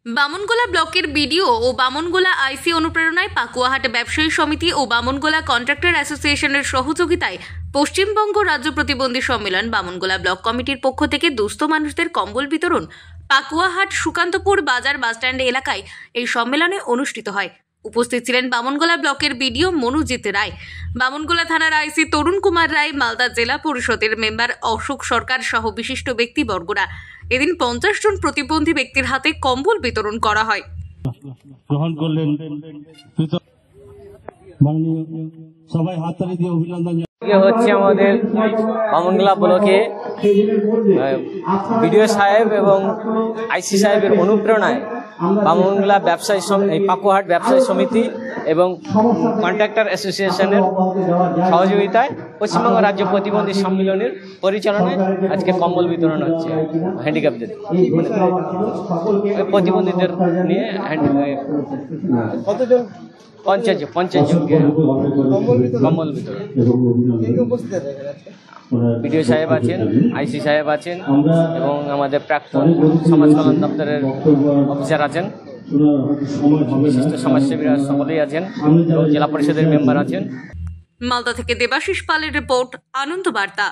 বামনগোলা ব্লকের বিডিও ও বামনগোলা আইসি অনুপ্রেরণায় পাকুয়াহাট ব্যবসায়ী সমিতি ও বামনগোলা কন্ট্রাক্টর অ্যাসোসিয়েশনের সহযোগিতায় পশ্চিমবঙ্গ রাজ্য প্রতিবন্ধী সম্মেলন বামনগোলা ব্লক কমিটির পক্ষ থেকে দুস্থ মানুষদের কম্বল বিতরণ পাকুয়াহাট সুকান্তপুর বাজার বাসস্ট্যান্ড এলাকায় এই সম্মেলনে অনুষ্ঠিত হয়। উপস্থিত ছিলেন বামনগোলা ব্লকের বিডিও মনুজিৎ রায়, বামনগোলা থানার আইসি তরুণ কুমার রায়, মালদা জেলা পরিষদের মেম্বার অশোক সরকার সহ বিশিষ্ট ব্যক্তিবর্গরা। এদিন 50 জন প্রতিবন্ধী ব্যক্তির হাতে কম্বল বিতরণ করা হয়। গ্রহণ করলেন, সবাই হাততালি দিয়ে অভিনন্দন। হচ্ছে আমাদের বামনগোলা ব্লকে বিডিও সাহেব এবং আইসি সাহেবের অনুপ্রেরণায় বামনগোলা ব্যবসায়ী পাকুয়াহাট ব্যবসায়ী সমিতি এবং কন্ট্রাক্টর অ্যাসোসিয়েশনের সহযোগিতায় পশ্চিমবঙ্গ রাজ্য প্রতিবন্ধী সম্মেলনের পরিচালনায় আজকে কম্বল বিতরণ হচ্ছে হ্যান্ডিক্যাপদের, প্রতিবন্ধীদের নিয়ে। কতজন? 50 জনকে কম্বল বিতরণ। বিডিও সাহেব আছেন, আইসি সাহেব আছেন এবং আমাদের প্রাক্তন সমাজ কল্যাণ দপ্তরের অফিসার আছেন, বিশিষ্ট সমাজসেবীরা সকলেই আছেন এবং জেলা পরিষদের মেম্বার আছেন। মালদা থেকে দেবাশিস পালের রিপোর্ট, আনন্দ বার্তা।